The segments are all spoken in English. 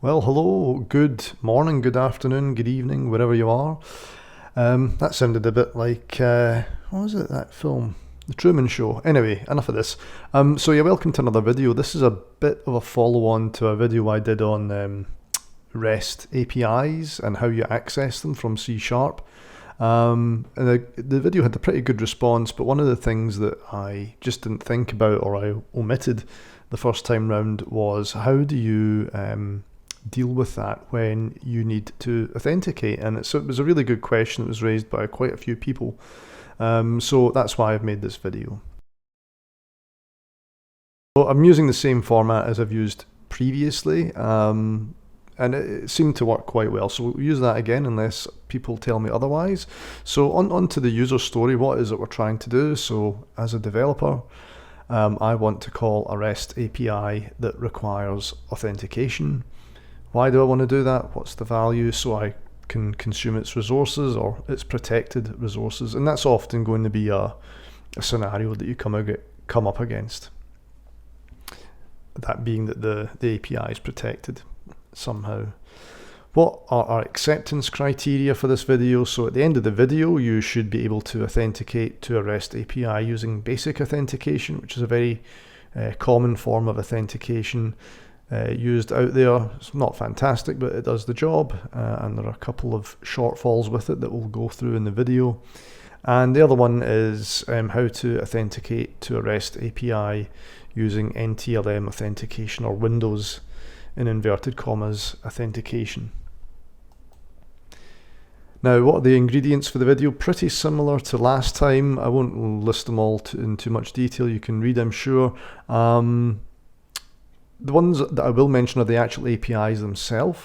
Well, hello, good morning, good afternoon, good evening, wherever you are. That sounded a bit like, what was it, that film? The Truman Show. Anyway, enough of this. So yeah, welcome to another video. This is a bit of a follow-on to a video I did on REST APIs and how you access them from C#. And the video had a pretty good response, but one of the things that I just didn't think about, or I omitted the first time round, was how do you deal with that when you need to authenticate? And it was a really good question that was raised by quite a few people. So that's why I've made this video. So I'm using the same format as I've used previously, and it seemed to work quite well. So we'll use that again unless people tell me otherwise. So on to the user story. What is it we're trying to do? So as a developer, I want to call a REST API that requires authentication. Why do I want to do that? What's the value? So I can consume its resources or its protected resources. And that's often going to be a scenario that you come up against. That being that the API is protected somehow. What are our acceptance criteria for this video? So at the end of the video, you should be able to authenticate to a REST API using basic authentication, which is a very common form of authentication used out there. It's not fantastic, but it does the job, and there are a couple of shortfalls with it that we'll go through in the video. And the other one is how to authenticate to a REST API using NTLM authentication, or Windows in inverted commas authentication. Now, what are the ingredients for the video? Pretty similar to last time. I won't list them all in too much detail. You can read, I'm sure. The ones that I will mention are the actual APIs themselves.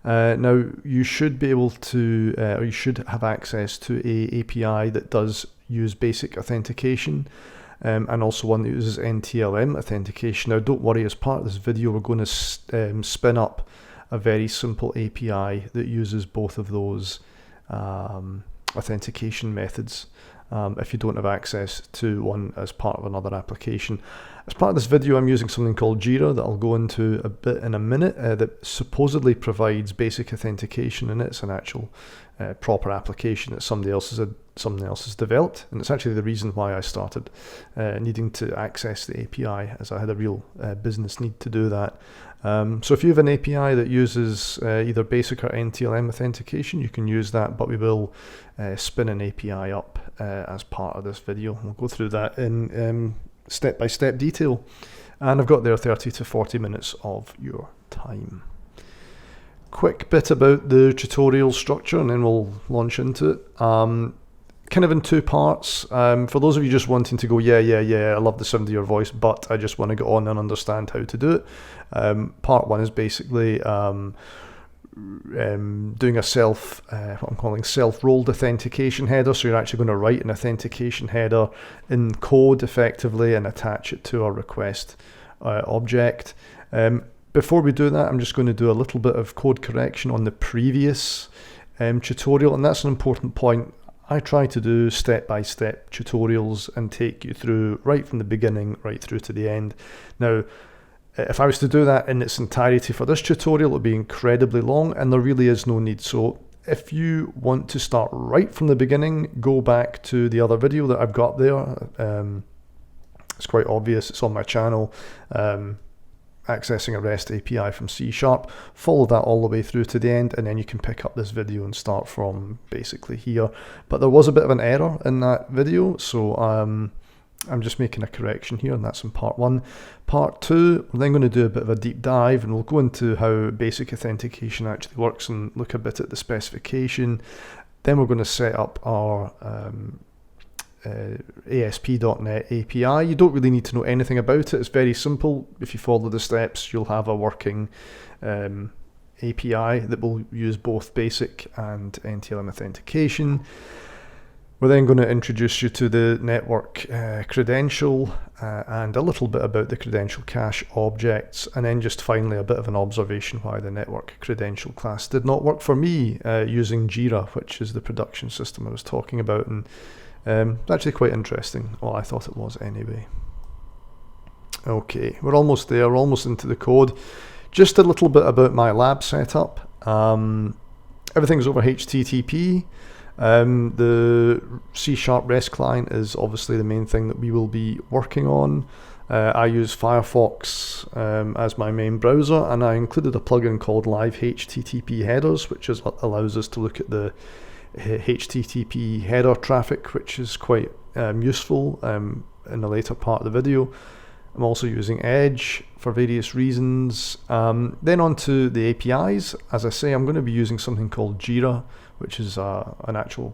Now, you should be able to, or you should have access to a API that does use basic authentication, and also one that uses NTLM authentication. Now, don't worry, as part of this video, we're going to spin up a very simple API that uses both of those authentication methods if you don't have access to one as part of another application. As part of this video, I'm using something called Jira that I'll go into a bit in a minute that supposedly provides basic authentication, and it's an actual proper application that somebody else has developed, and it's actually the reason why I started needing to access the API, as I had a real business need to do that. So if you have an API that uses either basic or NTLM authentication, you can use that, but we will spin an API up as part of this video. We'll go through that in step-by-step detail, and I've got there 30 to 40 minutes of your time. Quick bit about the tutorial structure, and then we'll launch into it. Kind of in two parts. For those of you just wanting to go, yeah, I love the sound of your voice, but I just want to get on and understand how to do it. Part one is basically doing a what I'm calling self-rolled authentication header. So you're actually going to write an authentication header in code effectively and attach it to a request object. Before we do that, I'm just going to do a little bit of code correction on the previous tutorial, and that's an important point. I try to do step-by-step tutorials and take you through right from the beginning right through to the end. Now, if I was to do that in its entirety for this tutorial, it would be incredibly long, and there really is no need. So if you want to start right from the beginning, go back to the other video that I've got there. It's quite obvious, it's on my channel. Accessing a REST API from C#, follow that all the way through to the end, and then you can pick up this video and start from basically here. But there was a bit of an error in that video, so I'm just making a correction here, and that's in part one. Part two, we're then going to do a bit of a deep dive, and we'll go into how basic authentication actually works and look a bit at the specification. Then we're going to set up our ASP.NET API. You don't really need to know anything about it. It's very simple. If you follow the steps, you'll have a working API that will use both basic and NTLM authentication. We're then going to introduce you to the network credential and a little bit about the credential cache objects, and then just finally a bit of an observation why the network credential class did not work for me using Jira, which is the production system I was talking about. And actually quite interesting. Well, I thought it was anyway. Okay, we're almost there, we're almost into the code. Just a little bit about my lab setup. Everything's over HTTP. The C# REST client is obviously the main thing that we will be working on. I use Firefox as my main browser, and I included a plugin called Live HTTP Headers, which allows us to look at the HTTP header traffic, which is quite useful in the later part of the video. I'm also using Edge for various reasons. Then on to the APIs. As I say, I'm going to be using something called Jira, which is an actual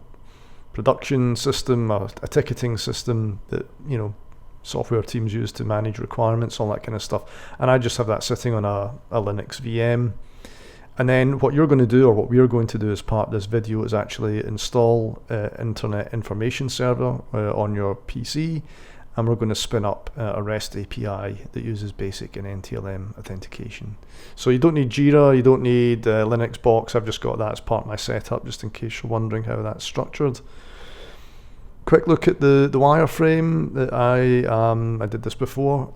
production system, a ticketing system that, you know, software teams use to manage requirements, all that kind of stuff. And I just have that sitting on a Linux VM. And then what you're going to do, or what we're going to do as part of this video, is actually install Internet Information Server on your PC. And we're going to spin up a REST API that uses basic and NTLM authentication. So you don't need Jira, you don't need Linux Box. I've just got that as part of my setup, just in case you're wondering how that's structured. Quick look at the wireframe that I did this before.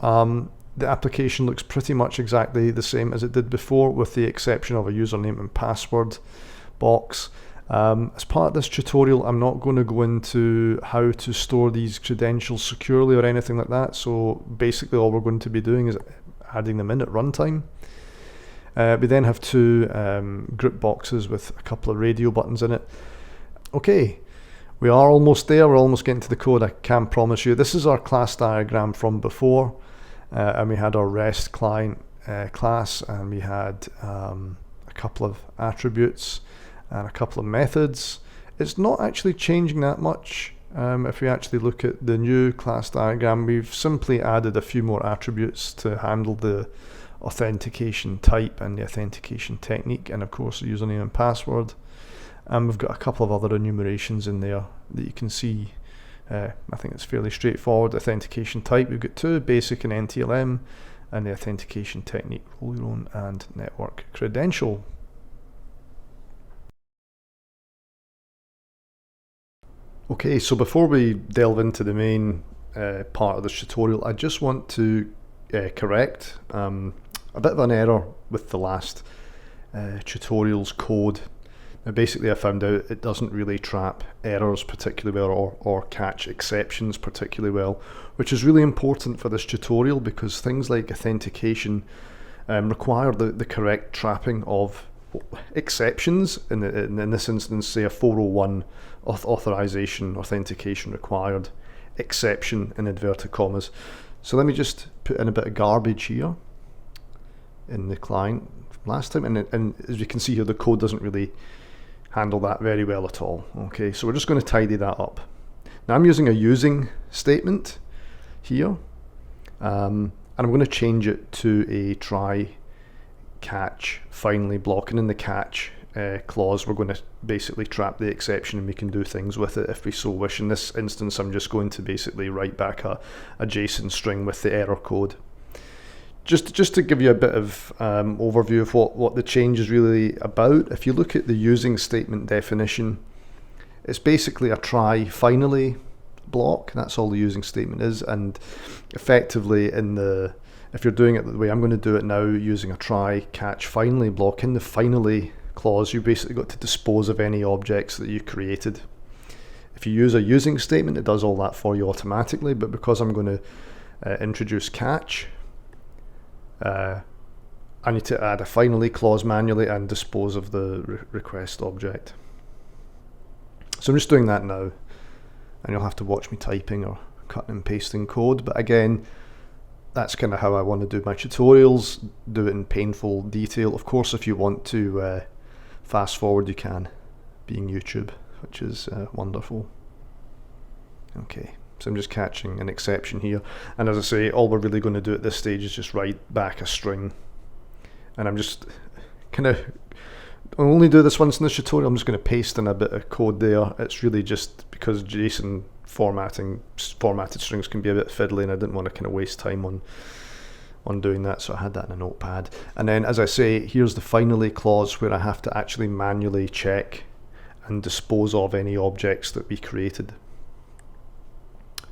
The application looks pretty much exactly the same as it did before, with the exception of a username and password box. As part of this tutorial, I'm not going to go into how to store these credentials securely or anything like that. So basically all we're going to be doing is adding them in at runtime. We then have two group boxes with a couple of radio buttons in it. Okay, we are almost there. We're almost getting to the code, I can promise you. This is our class diagram from before. And we had our REST client class, and we had a couple of attributes and a couple of methods. It's not actually changing that much. If we actually look at the new class diagram, we've simply added a few more attributes to handle the authentication type and the authentication technique, and of course the username and password. And we've got a couple of other enumerations in there that you can see. I think it's fairly straightforward. Authentication type, we've got two, basic and NTLM, and the authentication technique, roll your own and network credential. Okay, so before we delve into the main part of this tutorial, I just want to correct a bit of an error with the last tutorial's code. Now basically I found out it doesn't really trap errors particularly well, or catch exceptions particularly well, which is really important for this tutorial, because things like authentication require the correct trapping of exceptions. In this instance, say a 401 authorization authentication required exception in inverted commas. So let me just put in a bit of garbage here in the client from last time, and as you can see here, the code doesn't really handle that very well at all. Okay, so we're just going to tidy that up. Now I'm using a using statement here, and I'm going to change it to a try catch finally block, and in the catch clause we're going to basically trap the exception, and we can do things with it if we so wish. In this instance I'm just going to basically write back a JSON string with the error code. Just to give you a bit of overview of what the change is really about. If you look at the using statement definition, it's basically a try finally block. That's all the using statement is, and effectively if you're doing it the way I'm going to do it now, using a try catch finally block, in the finally clause you basically got to dispose of any objects that you created. If you use a using statement, it does all that for you automatically, but because I'm going to introduce catch, I need to add a finally clause manually and dispose of the request object. So I'm just doing that now, and you'll have to watch me typing or cutting and pasting code, but again, that's kind of how I want to do my tutorials, do it in painful detail. Of course, if you want to fast forward, you can, being YouTube, which is wonderful. Okay, so I'm just catching an exception here, and as I say, all we're really going to do at this stage is just write back a string, and I'm just I'll only do this once in this tutorial. I'm just going to paste in a bit of code there. It's really just because JSON formatted strings can be a bit fiddly, and I didn't want to kind of waste time on doing that, so I had that in a notepad. And then, as I say, here's the finally clause where I have to actually manually check and dispose of any objects that we created,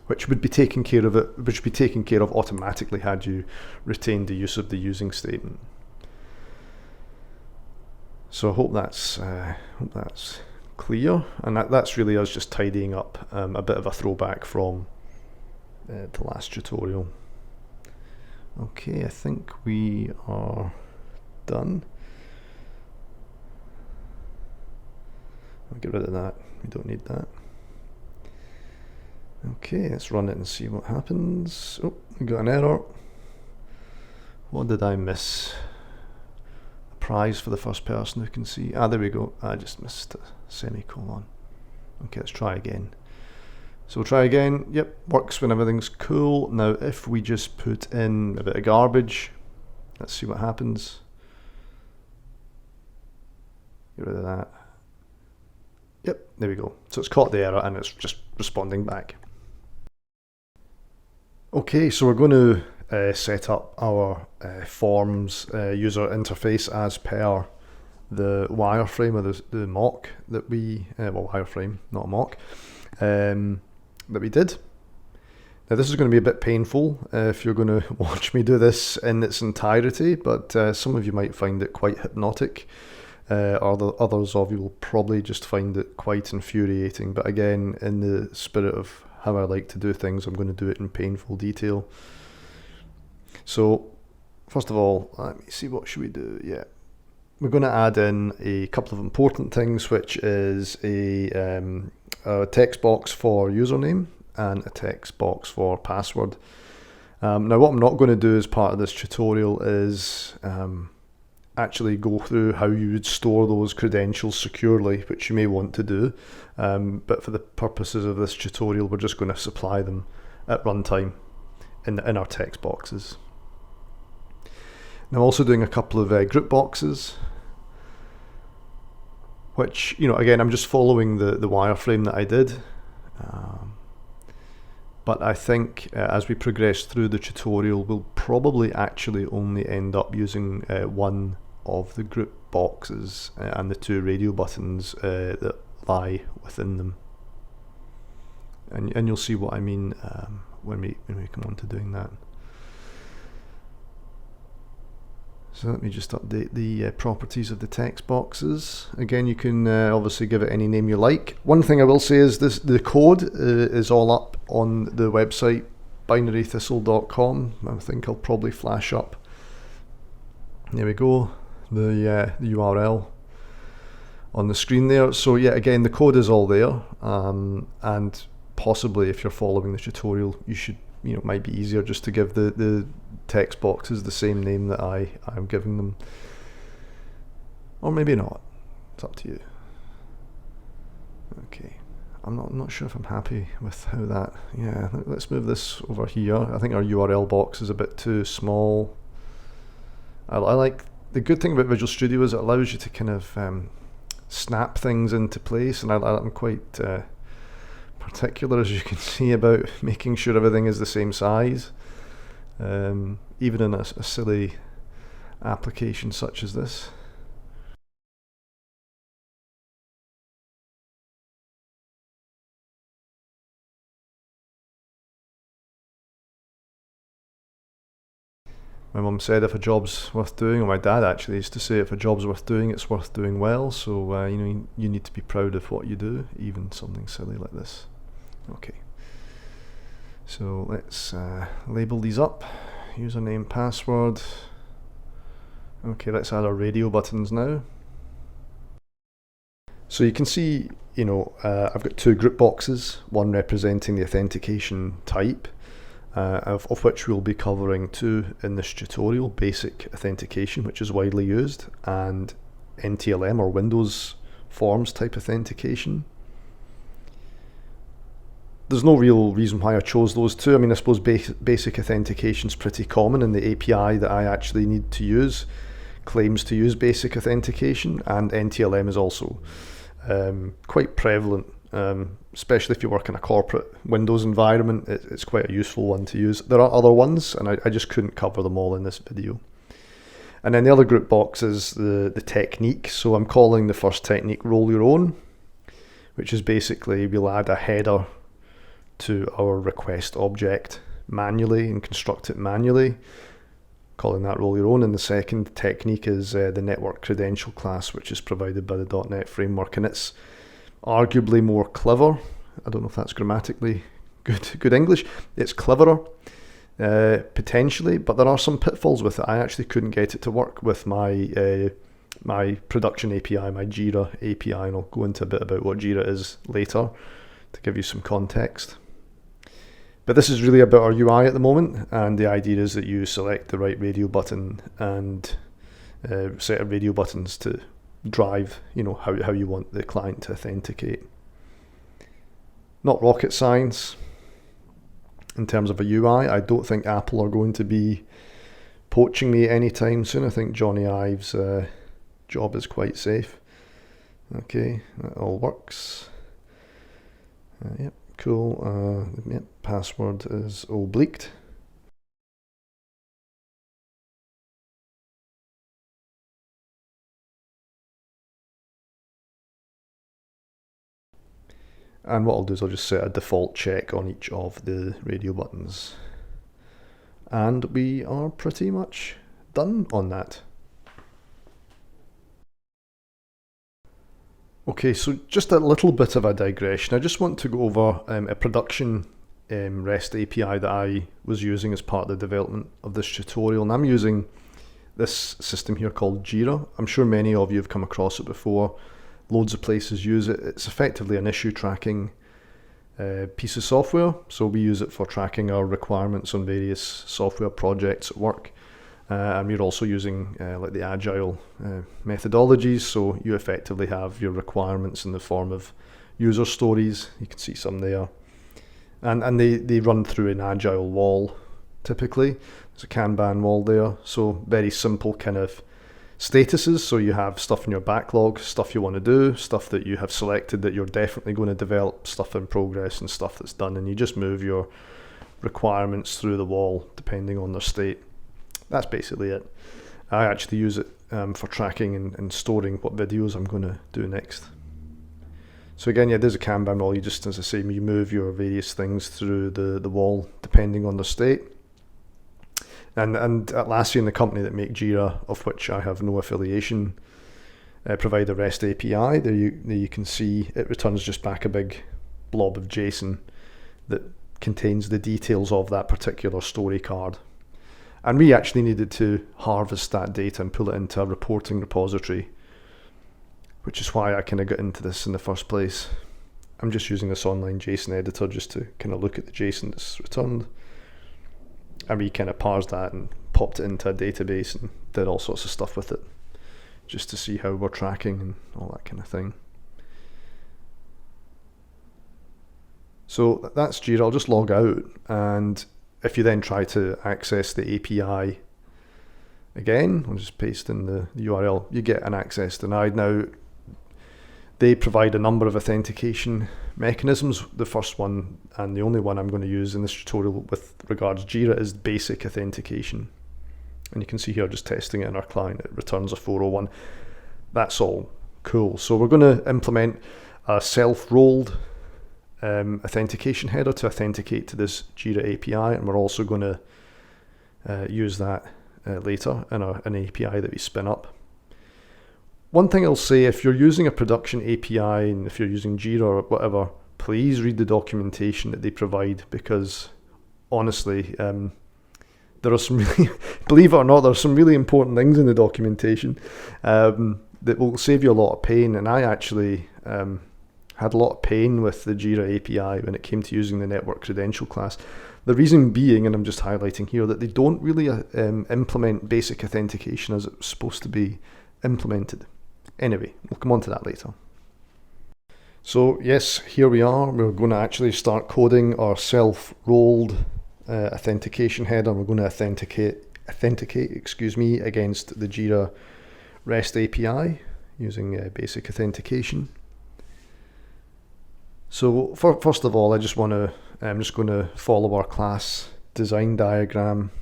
which would be taken care of automatically had you retained the use of the using statement. So I hope that's clear, and that's really us just tidying up a bit of a throwback from the last tutorial. Okay, I think we are done. I'll get rid of that, we don't need that. Okay, let's run it and see what happens. Oh, we got an error. What did I miss? A prize for the first person who can see. Ah, there we go. I just missed a semicolon. Okay, let's try again. So we'll try again. Yep, works when everything's cool. Now, if we just put in a bit of garbage, let's see what happens. Get rid of that. Yep, there we go. So it's caught the error and it's just responding back. Okay, so we're going to set up our forms user interface as per the wireframe, or the mock that we, well, wireframe, not a mock, that we did. Now this is going to be a bit painful if you're going to watch me do this in its entirety, but some of you might find it quite hypnotic. Others of you will probably just find it quite infuriating, but again, in the spirit of how I like to do things, I'm going to do it in painful detail. So first of all, let me see, what should we do? Yeah, we're going to add in a couple of important things, which is a text box for username and a text box for password. Now what I'm not going to do as part of this tutorial is actually go through how you would store those credentials securely, which you may want to do, but for the purposes of this tutorial we're just going to supply them at runtime in our text boxes. Now I'm also doing a couple of group boxes, which, you know, again, I'm just following the wireframe that I did, but I think as we progress through the tutorial we'll probably actually only end up using one of the group boxes and the two radio buttons that lie within them, and you'll see what I mean when we come on to doing that. So let me just update the properties of the text boxes. Again, you can obviously give it any name you like. One thing I will say is the code is all up on the website binarythistle.com. I think I'll probably flash up, there we go, the URL on the screen there. So yeah, again, the code is all there, and possibly if you're following the tutorial, you should, you know, it might be easier just to give the text boxes the same name that I'm giving them, or maybe not. It's up to you. Okay, I'm not sure if I'm happy with how that. Yeah, let's move this over here. I think our URL box is a bit too small. I like, the good thing about Visual Studio is it allows you to kind of snap things into place, and I'm quite particular, as you can see, about making sure everything is the same size, even in a silly application such as this. My mum said if a job's worth doing, or my dad actually used to say if a job's worth doing, it's worth doing well. So you know, you need to be proud of what you do, even something silly like this. Okay, so let's label these up. Username, password. Okay, let's add our radio buttons now. So you can see, you know, I've got two group boxes, one representing the authentication type, of which we'll be covering two in this tutorial: basic authentication, which is widely used, and NTLM, or Windows Forms type authentication. There's no real reason why I chose those two. I mean, I suppose basic authentication is pretty common, and the API that I actually need to use claims to use basic authentication, and NTLM is also quite prevalent, especially if you work in a corporate Windows environment. It's quite a useful one to use. There are other ones, and I just couldn't cover them all in this video. And then the other group box is the technique. So I'm calling the first technique roll your own, which is basically we'll add a header to our request object manually and construct it manually. calling that role your own. And the second technique is the NetworkCredential class, which is provided by the .NET framework, and it's arguably more clever. I don't know if that's grammatically good English. It's cleverer, potentially, but there are some pitfalls with it. I actually couldn't get it to work with my my production API, my Jira API, and I'll go into a bit about what Jira is later to give you some context. But this is really about our UI at the moment, and the idea is that you select the right radio button and set of radio buttons to drive, how you want the client to authenticate. Not rocket science in terms of a UI. I don't think Apple are going to be poaching me anytime soon. I think Johnny Ive's job is quite safe. Okay, that all works. Yep, cool. Yep, password is obliqued. And what I'll do is I'll just set a default check on each of the radio buttons. And we are pretty much done on that. Okay, so just a little bit of a digression. I just want to go over a production REST API that I was using as part of the development of this tutorial. And I'm using this system here called Jira. I'm sure many of you have come across it before. Loads of places use it. It's effectively an issue tracking piece of software. So we use it for tracking our requirements on various software projects at work. And we're also using like the agile methodologies. So you effectively have your requirements in the form of user stories. You can see some there. And they run through an agile wall, typically. There's a Kanban wall there. So very simple kind of statuses. So you have stuff in your backlog, stuff you want to do, stuff that you have selected that you're definitely going to develop, stuff in progress and stuff that's done, and you just move your requirements through the wall depending on their state. That's basically it. I actually use it for tracking and storing what videos I'm going to do next. So again, yeah, there's a Kanban wall. You just, as I say, you move your various things through the wall depending on the state. And Atlassian, the company that make Jira, of which I have no affiliation, provide a REST API. There you can see it returns just back a big blob of JSON that contains the details of that particular story card. And we actually needed to harvest that data and pull it into a reporting repository, which is why I kind of got into this in the first place. I'm just using this online JSON editor just to kind of look at the JSON that's returned. And we kind of parsed that and popped it into a database and did all sorts of stuff with it, just to see how we're tracking and all that kind of thing. So that's Jira. I'll just log out, and if you then try to access the API again, I'll just paste in the URL, you get an access denied. Now, they provide a number of authentication mechanisms. The first one, and the only one I'm going to use in this tutorial with regards to Jira, is basic authentication. And you can see here, just testing it in our client, it returns a 401. That's all cool. So we're going to implement a self-rolled authentication header to authenticate to this Jira API, and we're also going to use that later in an API that we spin up. One thing I'll say, if you're using a production API and if you're using Jira or whatever, please read the documentation that they provide, because honestly, there are some really, believe it or not, there are some really important things in the documentation that will save you a lot of pain. And I actually had a lot of pain with the Jira API when it came to using the NetworkCredential class. The reason being, and I'm just highlighting here, that they don't really implement basic authentication as it's supposed to be implemented. Anyway, we'll come on to that later. So yes, here we are. We're going to actually start coding our self-rolled authentication header. We're going to authenticate against the Jira REST API using basic authentication. So first of all, I'm just going to follow our class design diagram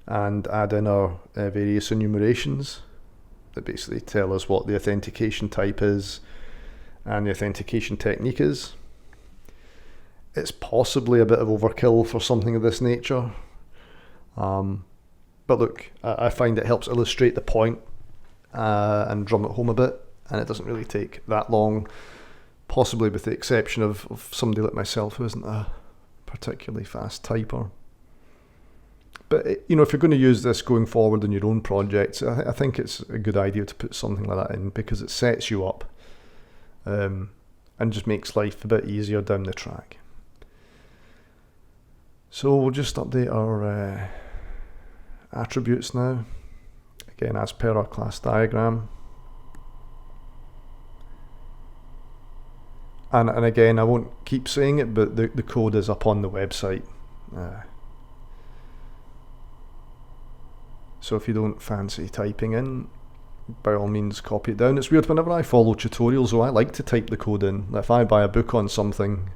and add in our various enumerations that basically tell us what the authentication type is and the authentication technique is. It's possibly a bit of overkill for something of this nature, but But look, I find it helps illustrate the point and drum it home a bit, and it doesn't really take that long, possibly with the exception of somebody like myself who isn't a particularly fast typer. But if you're going to use this going forward in your own projects, I think it's a good idea to put something like that in, because it sets you up and just makes life a bit easier down the track. So we'll just update our attributes now, again as per our class diagram. And again, I won't keep saying it, but the code is up on the website. So if you don't fancy typing in, by all means copy it down. It's weird, whenever I follow tutorials, I like to type the code in. If I buy a book on something,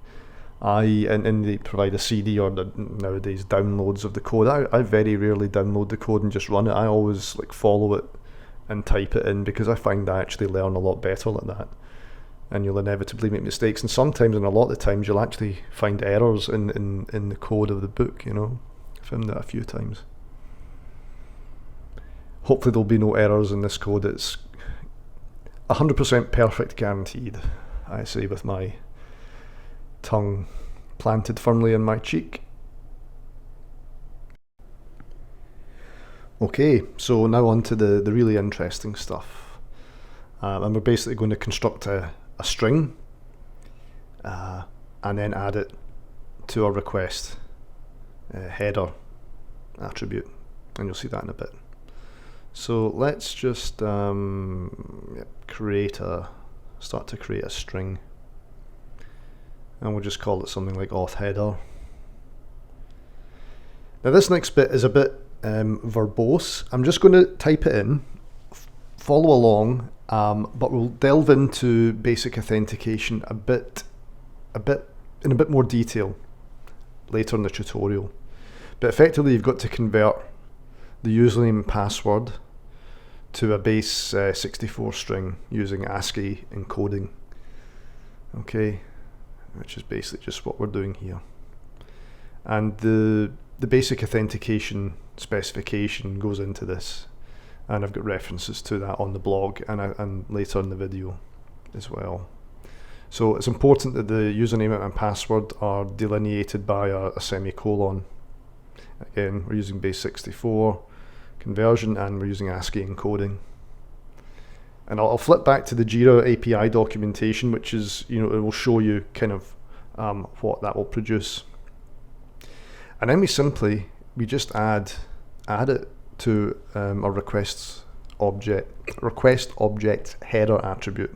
and they provide a CD or nowadays downloads of the code, I very rarely download the code and just run it. I always follow it and type it in, because I find I actually learn a lot better like that. And you'll inevitably make mistakes, and sometimes, and a lot of the times, you'll actually find errors in the code of the book. I found that a few times. Hopefully there'll be no errors in this code. It's 100% perfect guaranteed, I say with my tongue planted firmly in my cheek. Okay, so now on to the really interesting stuff. And we're basically going to construct a string and then add it to our request header attribute, and you'll see that in a bit. So let's just start to create a string, and we'll just call it something like auth header. Now this next bit is a bit verbose. I'm just going to type it in, follow along, but we'll delve into basic authentication a bit in a bit more detail later in the tutorial. But effectively, you've got to convert the username and password to a base 64 string using ASCII encoding. Okay, which is basically just what we're doing here. And the basic authentication specification goes into this, and I've got references to that on the blog and later in the video as well. So it's important that the username and password are delineated by a semicolon. Again, we're using base 64 conversion, and we're using ASCII encoding. And I'll flip back to the Jira API documentation, which is, it will show you kind of what that will produce. And then we just add it to our request object header attribute.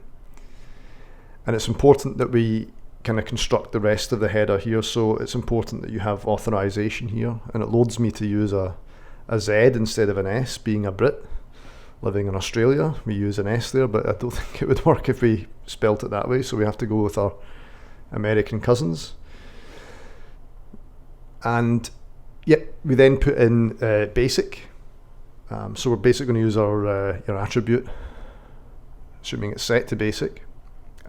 And it's important that we kind of construct the rest of the header here. So it's important that you have authorization here, and it loads me to use a Z instead of an S. Being a Brit living in Australia, we use an S there, but I don't think it would work if we spelt it that way, so we have to go with our American cousins. And we then put in basic. So we're basically going to use our attribute, assuming it's set to basic,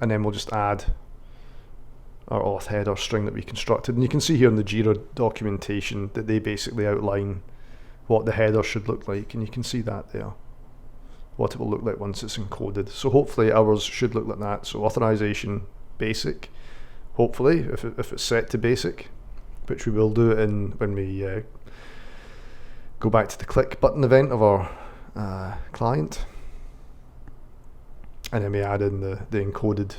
and then we'll just add our auth header string that we constructed. And you can see here in the Jira documentation that they basically outline what the header should look like, and you can see that there, what it will look like once it's encoded. So hopefully ours should look like that. So authorization basic, hopefully, if it's set to basic, which we will do when we go back to the click button event of our client, and then we add in the encoded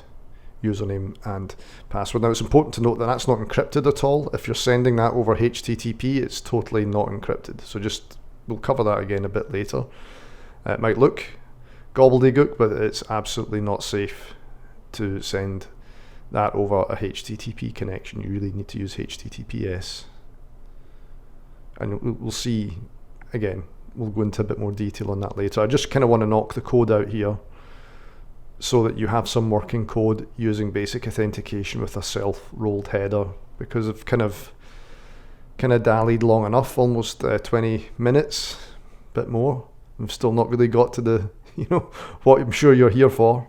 username and password. Now it's important to note that that's not encrypted at all. If you're sending that over HTTP, it's totally not encrypted. So we'll cover that again a bit later. It might look gobbledygook, but it's absolutely not safe to send that over a HTTP connection. You really need to use HTTPS. And we'll see, again, we'll go into a bit more detail on that later. I just kind of want to knock the code out here so that you have some working code using basic authentication with a self-rolled header, because I've kind of dallied long enough, almost 20 minutes, a bit more. I've still not really got to the, what I'm sure you're here for.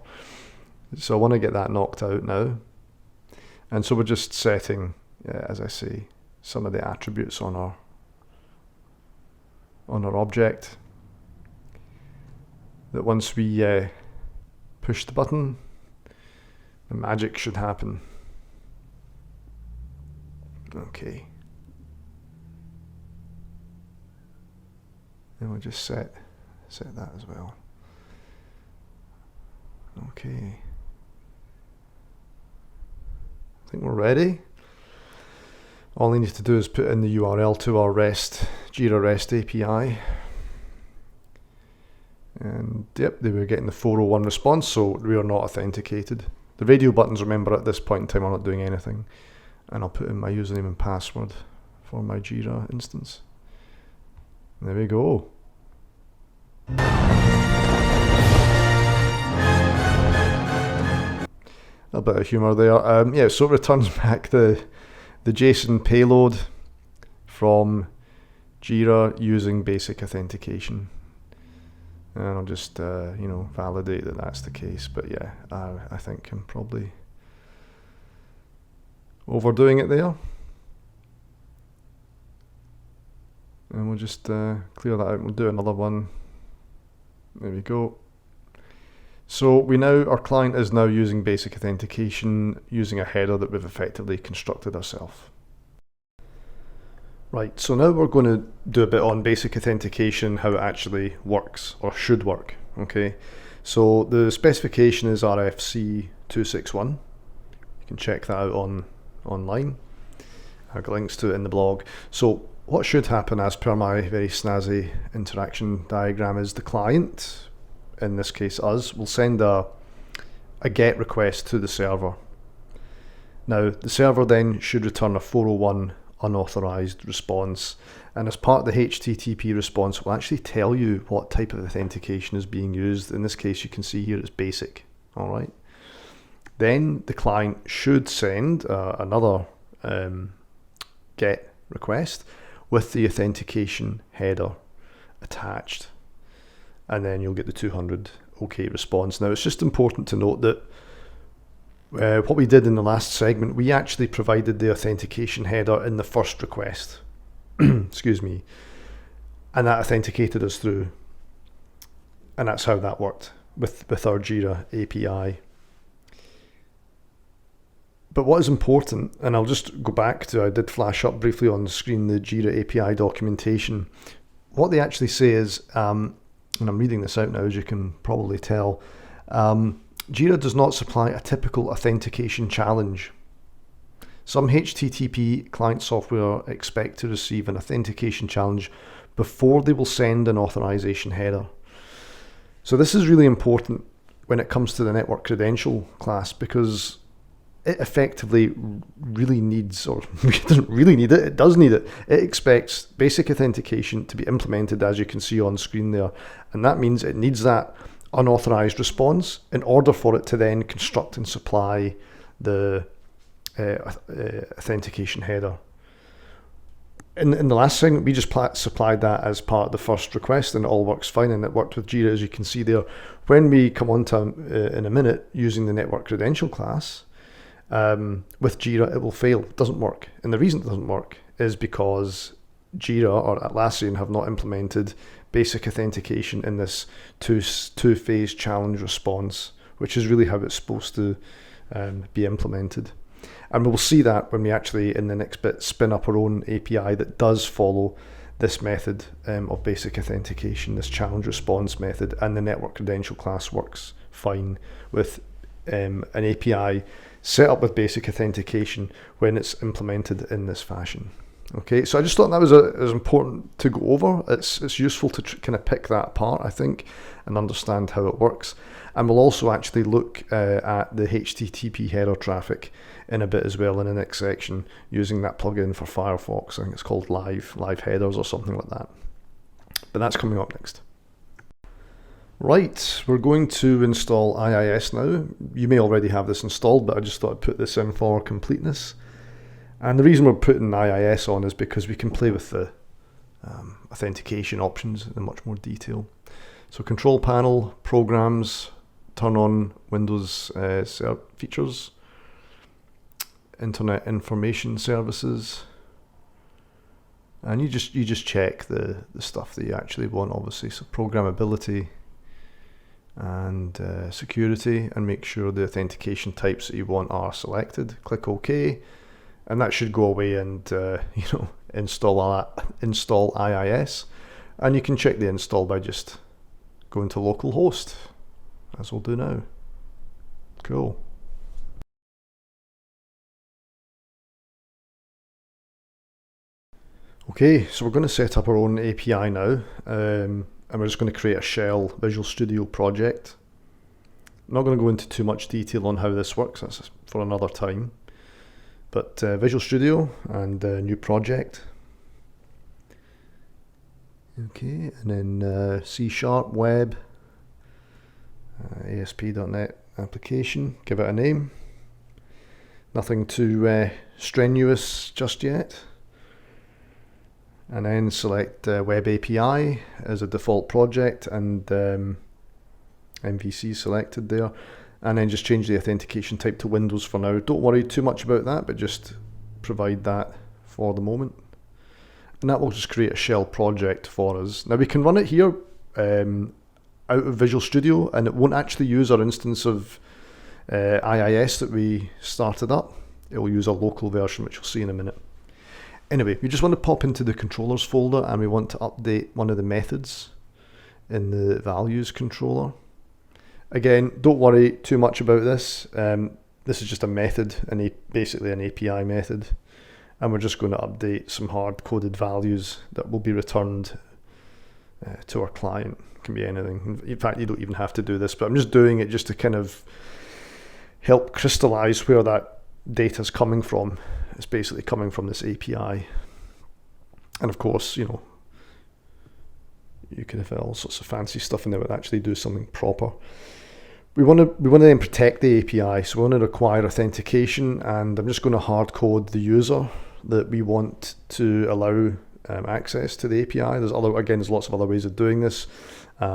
So I want to get that knocked out now. And so we're just setting, as I say, some of the attributes on on our object, that once we push the button, the magic should happen. Okay. And we'll just set that as well. Okay. I think we're ready. All I need to do is put in the URL to our Jira REST API. And yep, they were getting the 401 response, so we are not authenticated. The radio buttons, remember, at this point in time are not doing anything. And I'll put in my username and password for my Jira instance. There we go. A bit of humour there. Yeah, so it returns back the JSON payload from Jira using basic authentication. And I'll just validate that that's the case. But yeah, I think I'm probably overdoing it there. And we'll just clear that out. We'll do another one. There we go. So our client is now using basic authentication using a header that we've effectively constructed ourselves. Right, so now we're going to do a bit on basic authentication, how it actually works or should work. Okay, so the specification is RFC 261. You can check that out online. I've got links to it in the blog. So what should happen, as per my very snazzy interaction diagram, is the client, in this case us, will send a GET request to the server. Now the server then should return a 401 unauthorized response, and as part of the HTTP response it will actually tell you what type of authentication is being used. In this case, you can see here it's basic. Alright, then the client should send another GET request with the authentication header attached, and then you'll get the 200 OK response. Now it's just important to note that what we did in the last segment, we actually provided the authentication header in the first request. Excuse me. And that authenticated us through. And that's how that worked with our Jira API. But what is important, and I'll just go back to, I did flash up briefly on the screen the Jira API documentation. What they actually say is, and I'm reading this out now as you can probably tell, Jira does not supply a typical authentication challenge. Some HTTP client software expect to receive an authentication challenge before they will send an authorization header. So this is really important when it comes to the NetworkCredential class, because it effectively really needs, or it doesn't really need it, it does need it. It expects basic authentication to be implemented, as you can see on screen there. And that means it needs that unauthorized response in order for it to then construct and supply the authentication header. In the last segment, we just supplied that as part of the first request, and it all works fine, and it worked with Jira, as you can see there. When we come on to in a minute using the NetworkCredential class with Jira, it will fail. It doesn't work, and the reason it doesn't work is because Jira or Atlassian have not implemented basic authentication in this two-phase challenge response, which is really how it's supposed to be implemented. And we'll see that when we actually, in the next bit, spin up our own API that does follow this method of basic authentication, this challenge response method, and the NetworkCredential class works fine with an API set up with basic authentication when it's implemented in this fashion. Okay, so I just thought that was important to go over. It's useful to kind of pick that apart, I think, and understand how it works. And we'll also actually look at the HTTP header traffic in a bit as well in the next section, using that plugin for Firefox. I think it's called Live Headers or something like that. But that's coming up next. Right, we're going to install IIS now. You may already have this installed, but I just thought I'd put this in for completeness. And the reason we're putting IIS on is because we can play with the authentication options in much more detail. So control panel, programs, turn on Windows features, Internet Information Services, And you just check the stuff that you actually want, obviously. So programmability and security, and make sure the authentication types that you want are selected. Click OK, and that should go away and install IIS. And you can check the install by just going to localhost, as we'll do now. Cool. Okay, so we're going to set up our own API now, and we're just going to create a shell Visual Studio project. I'm not going to go into too much detail on how this works, that's for another time. But Visual Studio and new project. Okay, and then C# web, ASP.NET application, give it a name. Nothing too strenuous just yet. And then select Web API as a default project, and MVC selected there. And then just change the authentication type to Windows for now. Don't worry too much about that, but just provide that for the moment. And that will just create a shell project for us. Now we can run it here out of Visual Studio, and it won't actually use our instance of IIS that we started up. It will use a local version, which you'll see in a minute. Anyway, we just want to pop into the controllers folder, and we want to update one of the methods in the values controller. Again, don't worry too much about this. This is just a method, basically an API method. And we're just going to update some hard-coded values that will be returned to our client. It can be anything. In fact, you don't even have to do this, but I'm just doing it just to kind of help crystallize where that data is coming from. It's basically coming from this API. And of course, you could have all sorts of fancy stuff in there that actually do something proper. We want to then protect the API, so we want to require authentication, and I'm just going to hard code the user that we want to allow access to the API. There's lots of other ways of doing this, but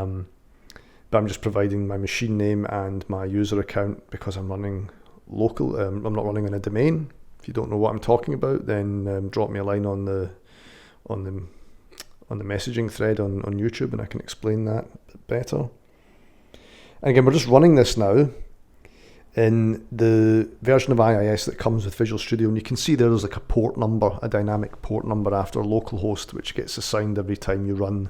I'm just providing my machine name and my user account because I'm running local. I'm not running in a domain. If you don't know what I'm talking about, then drop me a line on the messaging thread on YouTube, and I can explain that a bit better. And again, we're just running this now in the version of IIS that comes with Visual Studio, and you can see there's like a port number, a dynamic port number after localhost, which gets assigned every time you run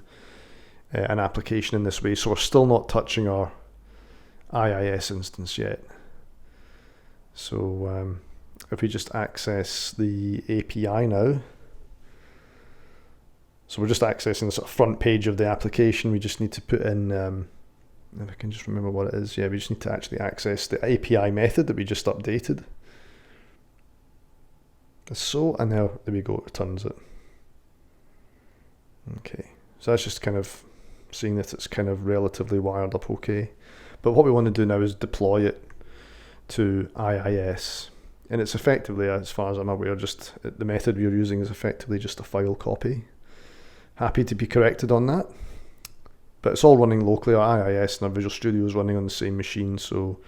an application in this way. So we're still not touching our IIS instance yet. So if we just access the API now, so we're just accessing the sort of front page of the application. We just need to put in, if I can just remember what it is, we just need to actually access the API method that we just updated. So, and now there we go, it returns it. Okay, so that's just kind of seeing that it's kind of relatively wired up okay. But what we want to do now is deploy it to IIS. And it's effectively, as far as I'm aware, just the method we're using is effectively just a file copy. Happy to be corrected on that. But it's all running locally. Our IIS and our Visual Studio is running on the same machine, so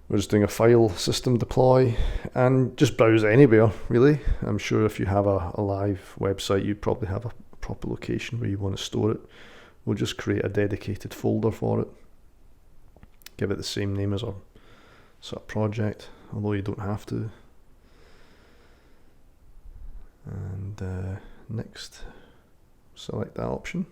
we're just doing a file system deploy and just browse anywhere, really. I'm sure if you have a live website, you probably have a proper location where you want to store it. We'll just create a dedicated folder for it. Give it the same name as our sort of project, although you don't have to. And next, select that option.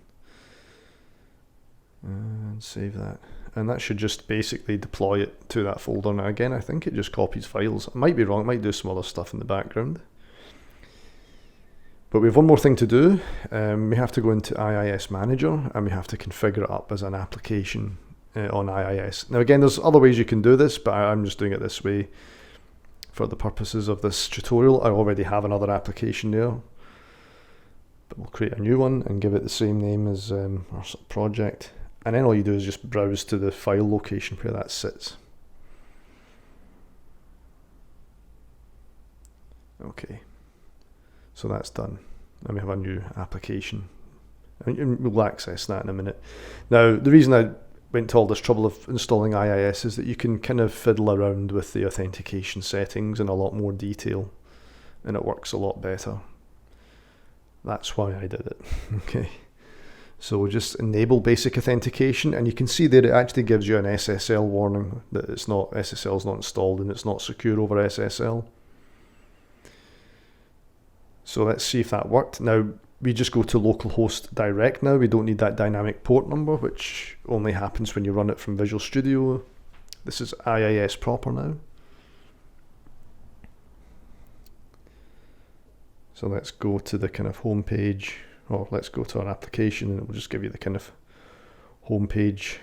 And save that, and that should just basically deploy it to that folder. Now again, I think it just copies files. I might be wrong, it might do some other stuff in the background. But we have one more thing to do. We have to go into IIS Manager, and we have to configure it up as an application on IIS. Now again, there's other ways you can do this, but I'm just doing it this way for the purposes of this tutorial. I already have another application there, but we'll create a new one and give it the same name as our sort of project. And then all you do is just browse to the file location where that sits. Okay, so that's done. And we have a new application. And we'll access that in a minute. Now, the reason I went to all this trouble of installing IIS is that you can kind of fiddle around with the authentication settings in a lot more detail, and it works a lot better. That's why I did it. Okay. So we'll just enable basic authentication, and you can see there it actually gives you an SSL warning that SSL is not installed and it's not secure over SSL. So let's see if that worked. Now we just go to localhost direct now. We don't need that dynamic port number, which only happens when you run it from Visual Studio. This is IIS proper now. So let's go to the kind of home page, or let's go to our application, and it will just give you the kind of home page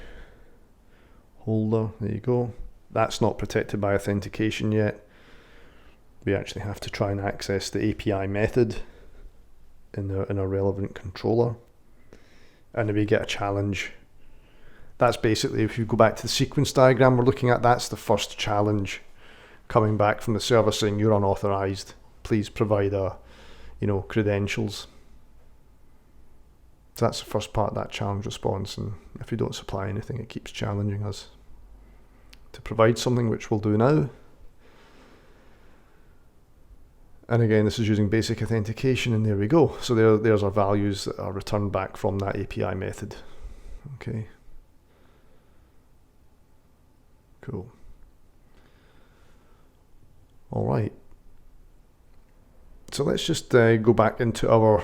holder. There you go. That's not protected by authentication yet. We actually have to try and access the API method in a relevant controller, and then we get a challenge. That's basically, if you go back to the sequence diagram we're looking at, that's the first challenge coming back from the server saying you're unauthorized. Please provide credentials. So that's the first part of that challenge response, and if you don't supply anything, it keeps challenging us to provide something, which we'll do now. And again, this is using basic authentication, and there we go. So there's our values that are returned back from that API method. Okay. Cool. All right. So let's just go back into our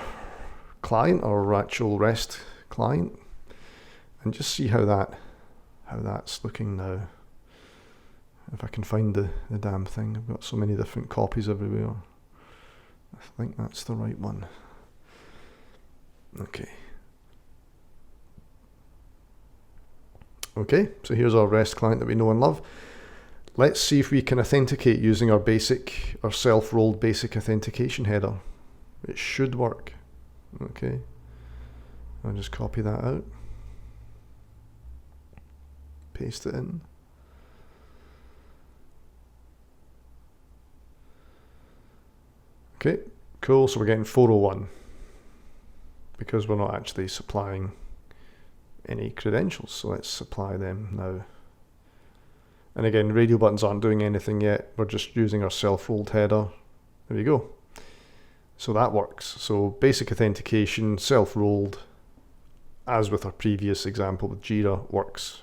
client, our actual REST client, and just see how that's looking now. If I can find the damn thing. I've got so many different copies everywhere. I think that's the right one. Okay. Okay, so here's our REST client that we know and love. Let's see if we can authenticate using our self-rolled basic authentication header. It should work. Okay. I'll just copy that out. Paste it in. Okay, cool. So we're getting 401 because we're not actually supplying any credentials. So let's supply them now. And again, radio buttons aren't doing anything yet. We're just using our self-rolled header. There we go. So that works. So basic authentication, self-rolled, as with our previous example with Jira, works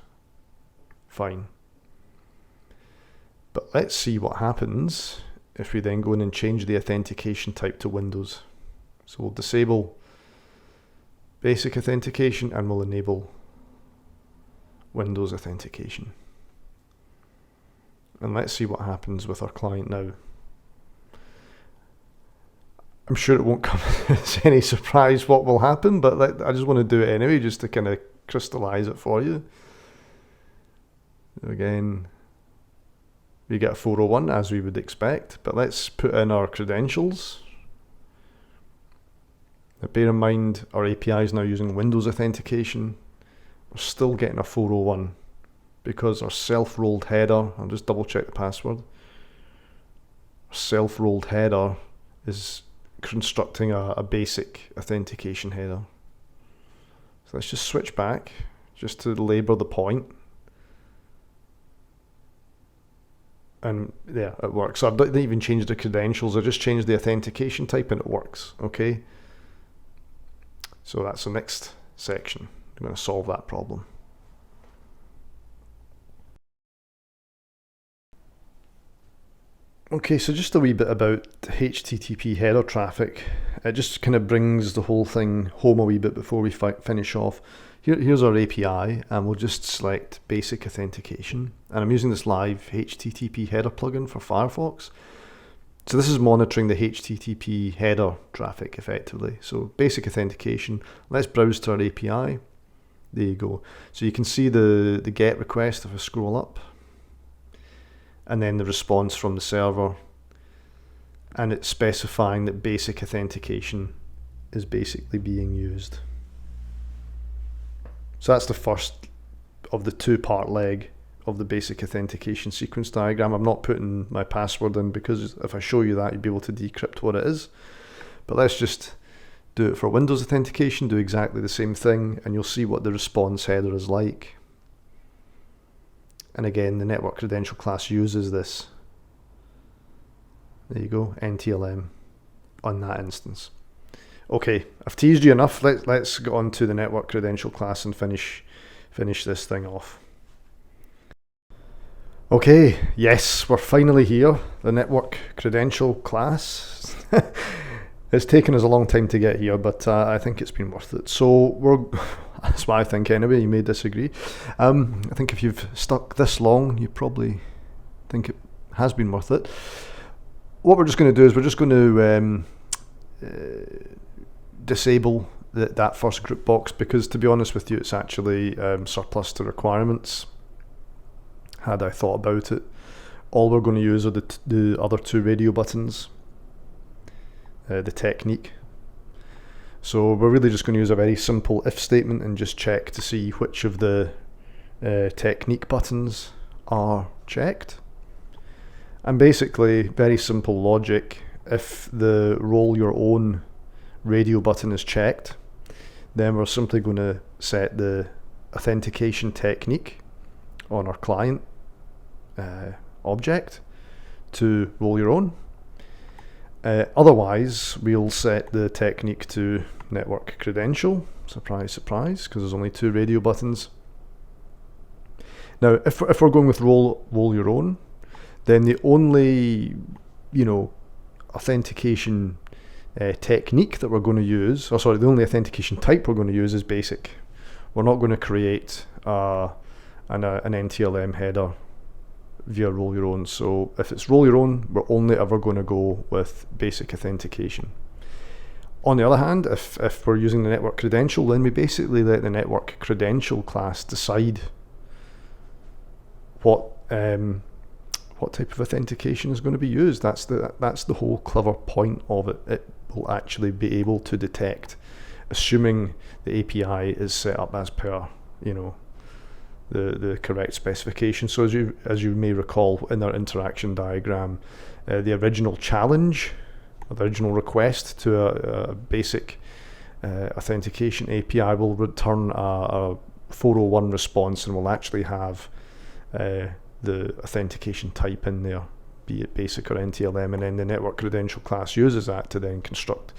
fine. But let's see what happens if we then go in and change the authentication type to Windows. So we'll disable basic authentication and we'll enable Windows authentication. And let's see what happens with our client now. I'm sure it won't come as any surprise what will happen, but I just want to do it anyway, just to kind of crystallize it for you. Again, we get a 401 as we would expect, but let's put in our credentials. Now bear in mind, our API is now using Windows authentication. We're still getting a 401 because our self-rolled header, I'll just double check the password. Our self-rolled header is constructing a basic authentication header. So let's just switch back just to labor the point. And yeah, it works. So I didn't even change the credentials, I just changed the authentication type and it works, okay? So that's the next section. I'm going to solve that problem. Okay, so just a wee bit about HTTP header traffic. It just kind of brings the whole thing home a wee bit before we finish off. Here's our API, and we'll just select basic authentication. And I'm using this live HTTP header plugin for Firefox. So this is monitoring the HTTP header traffic effectively. So basic authentication, let's browse to our API. There you go. So you can see the GET request if I scroll up. And then the response from the server, and it's specifying that basic authentication is basically being used. So that's the first of the two-part leg of the basic authentication sequence diagram. I'm not putting my password in because if I show you that, you'd be able to decrypt what it is. But let's just do it for Windows authentication, do exactly the same thing, and you'll see what the response header is like. And again, the NetworkCredential class uses this. There you go, NTLM on that instance. Okay, I've teased you enough. Let's get on to the network credential class and finish this thing off. Okay, yes, we're finally here. The network credential class. It's taken us a long time to get here, but I think it's been worth it. So that's what I think anyway. You may disagree. I think if you've stuck this long, you probably think it has been worth it. What we're just going to do is we're just going to disable that first group box, because to be honest with you, it's actually surplus to requirements. Had I thought about it, all we're going to use are the other two radio buttons, the technique. So we're really just going to use a very simple if statement and just check to see which of the technique buttons are checked. And basically, very simple logic. If the roll your own radio button is checked, then we're simply going to set the authentication technique on our client object to roll your own. Otherwise, we'll set the technique to network credential. Surprise, surprise, because there's only two radio buttons. Now, if we're going with roll your own, then the only, authentication technique that we're going to use, the only authentication type we're going to use is basic. We're not going to create an NTLM header via roll your own. So if it's roll your own, we're only ever going to go with basic authentication. On the other hand, if we're using the network credential, then we basically let the network credential class decide what type of authentication is going to be used. That's the whole clever point of it. It will actually be able to detect, assuming the API is set up as per the correct specification. So as you may recall in our interaction diagram, the original challenge, the original request to a basic authentication API will return a 401 response, and will actually have the authentication type in there, be it basic or NTLM, and then the network credential class uses that to then construct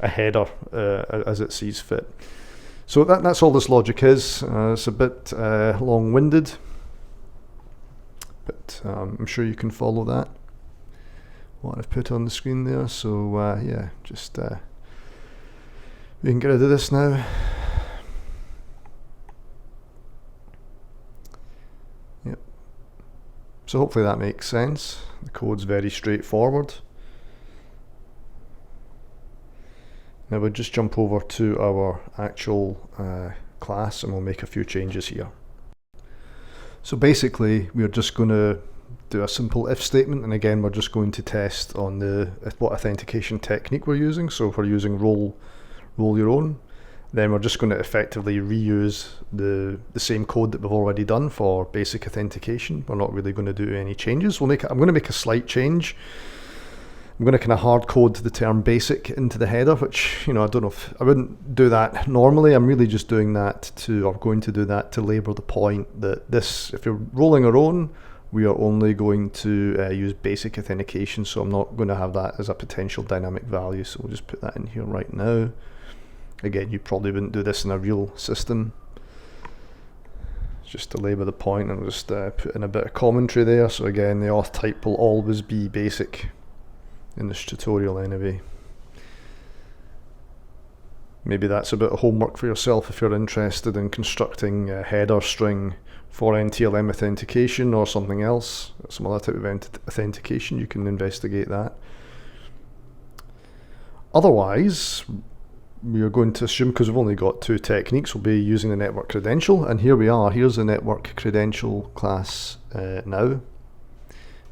a header as it sees fit. So that's all this logic is. It's a bit long-winded, but I'm sure you can follow that, what I've put on the screen there. So yeah, just we can get rid of this now. Yep. So hopefully that makes sense. The code's very straightforward. Now we'll just jump over to our actual class and we'll make a few changes here. So basically we're just going to do a simple if statement, and again we're just going to test on what authentication technique we're using. So if we're using roll your own, then we're just going to effectively reuse the same code that we've already done for basic authentication. We're not really going to do any changes. I'm going to make a slight change. I'm going to kind of hard code the term basic into the header, which, I don't know if I wouldn't do that normally. I'm really just doing that going to do that to labour the point that if you're rolling our own, we are only going to use basic authentication. So I'm not going to have that as a potential dynamic value. So we'll just put that in here right now. Again, you probably wouldn't do this in a real system. Just to labour the point, and I'll just put in a bit of commentary there. So again, the auth type will always be basic in this tutorial anyway. Maybe that's a bit of homework for yourself if you're interested in constructing a header string for NTLM authentication or something else, some other type of authentication. You can investigate that. Otherwise, we are going to assume, because we've only got two techniques, we'll be using the network credential, and here we are. Here's the network credential class now,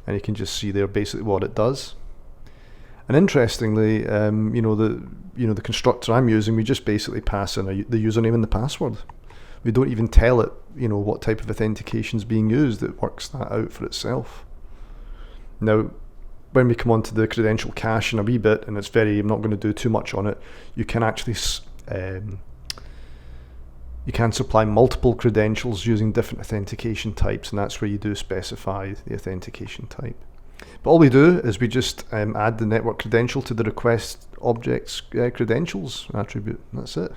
and you can just see there basically what it does. And interestingly, the constructor I'm using, we just basically pass in the username and the password. We don't even tell it, what type of authentication is being used. It works that out for itself. Now, when we come onto the credential cache in a wee bit, and I'm not going to do too much on it, you can actually you can supply multiple credentials using different authentication types, and that's where you do specify the authentication type. But all we do is we just add the network credential to the request object's credentials attribute. That's it.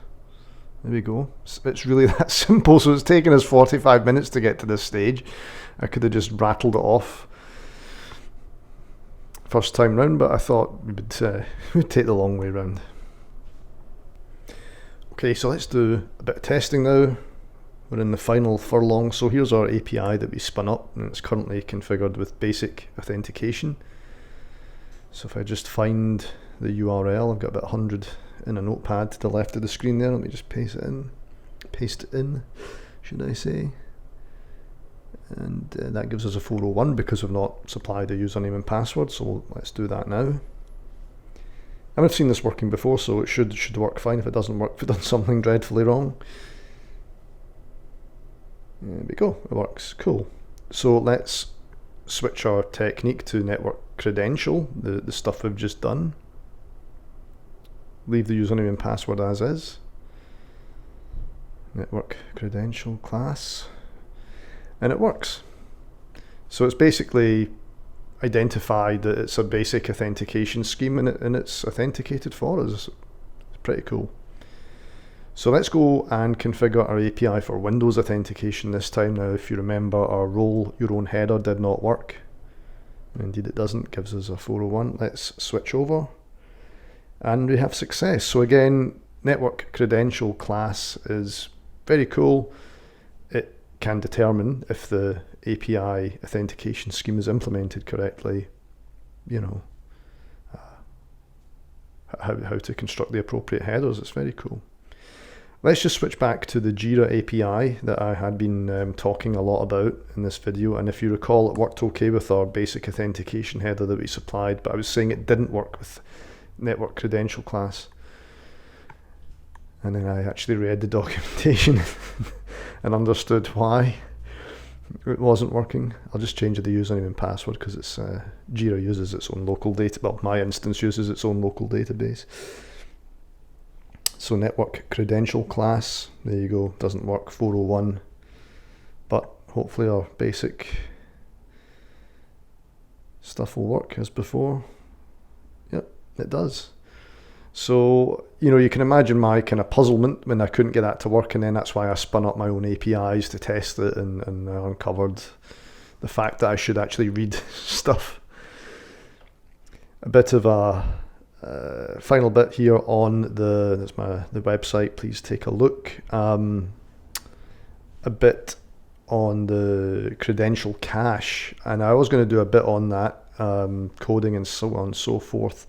There we go. It's really that simple. So it's taken us 45 minutes to get to this stage. I could have just rattled it off first time round, but I thought we'd take the long way round. Okay, so let's do a bit of testing now. We're in the final furlong. So here's our API that we spun up, and it's currently configured with basic authentication. So if I just find the URL, I've got about 100 in a notepad to the left of the screen there. Let me just paste it in, should I say. And that gives us a 401 because we've not supplied a username and password, so let's do that now. And I've seen this working before, so it should work fine. If it doesn't work, if we've done something dreadfully wrong. There we go, it works, cool. So let's switch our technique to NetworkCredential, the stuff we've just done. Leave the username and password as is. NetworkCredential class. And it works. So it's basically identified that it's a basic authentication scheme and it's authenticated for us. It's pretty cool. So let's go and configure our API for Windows authentication this time. Now, if you remember, our role your own header did not work. Indeed it doesn't, gives us a 401. Let's switch over. And we have success. So again, NetworkCredential class is very cool. It can determine if the API authentication scheme is implemented correctly, you know, how to construct the appropriate headers. It's very cool. Let's just switch back to the Jira API that I had been talking a lot about in this video. And if you recall, it worked okay with our basic authentication header that we supplied, but I was saying it didn't work with NetworkCredential class. And then I actually read the documentation and understood why it wasn't working. I'll just change the username and password because it's Jira uses its own local data. Well, my instance uses its own local database. So NetworkCredential class, there you go, doesn't work, 401. But hopefully our basic stuff will work as before. Yep, it does. So, you know, you can imagine my kind of puzzlement when I couldn't get that to work, and then that's why I spun up my own APIs to test it, and I uncovered the fact that I should actually read stuff. A bit of a final bit here on the website, please take a look. A bit on the credential cache, and I was going to do a bit on that, coding and so on and so forth.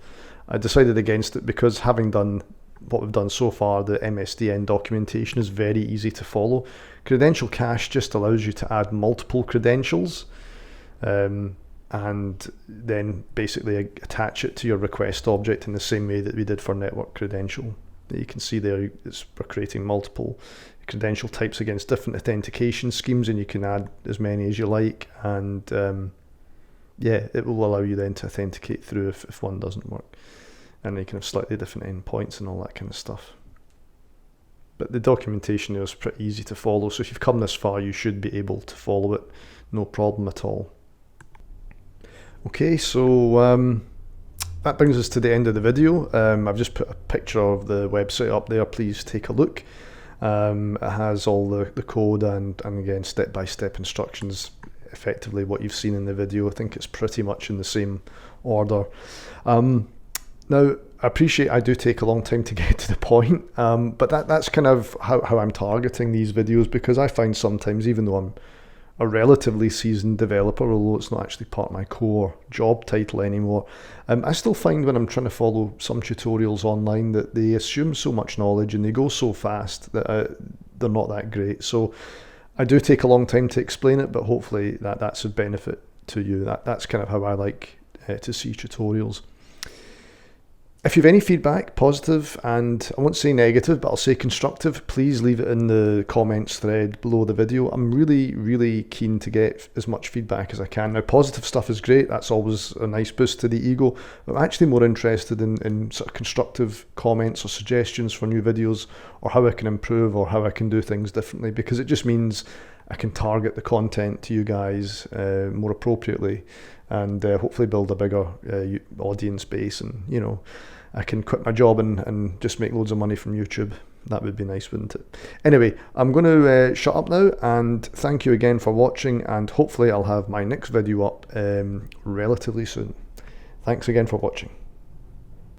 I decided against it because having done what we've done so far, the MSDN documentation is very easy to follow. Credential cache just allows you to add multiple credentials and then basically attach it to your request object in the same way that we did for NetworkCredential. You can see there we're creating multiple credential types against different authentication schemes, and you can add as many as you like, and yeah, it will allow you then to authenticate through if one doesn't work. And you can have slightly different endpoints and all that kind of stuff. But the documentation there is pretty easy to follow, so if you've come this far, you should be able to follow it, no problem at all. Okay, so that brings us to the end of the video. I've just put a picture of the website up there, please take a look. It has all the code and again step-by-step instructions, effectively what you've seen in the video. I think it's pretty much in the same order. Now, I appreciate I do take a long time to get to the point, but that's kind of how I'm targeting these videos, because I find sometimes, even though I'm a relatively seasoned developer, although it's not actually part of my core job title anymore, I still find when I'm trying to follow some tutorials online that they assume so much knowledge and they go so fast that they're not that great. So I do take a long time to explain it, but hopefully that's a benefit to you. That's kind of how I like to see tutorials. If you have any feedback, positive, and I won't say negative, but I'll say constructive, please leave it in the comments thread below the video. I'm really, really keen to get as much feedback as I can. Now, positive stuff is great. That's always a nice boost to the ego. I'm actually more interested in sort of constructive comments or suggestions for new videos, or how I can improve or how I can do things differently, because it just means I can target the content to you guys more appropriately, and hopefully build a bigger audience base, and you know, I can quit my job and just make loads of money from YouTube. That would be nice, wouldn't it? Anyway, I'm going to shut up now, and thank you again for watching, and hopefully I'll have my next video up relatively soon. Thanks again for watching.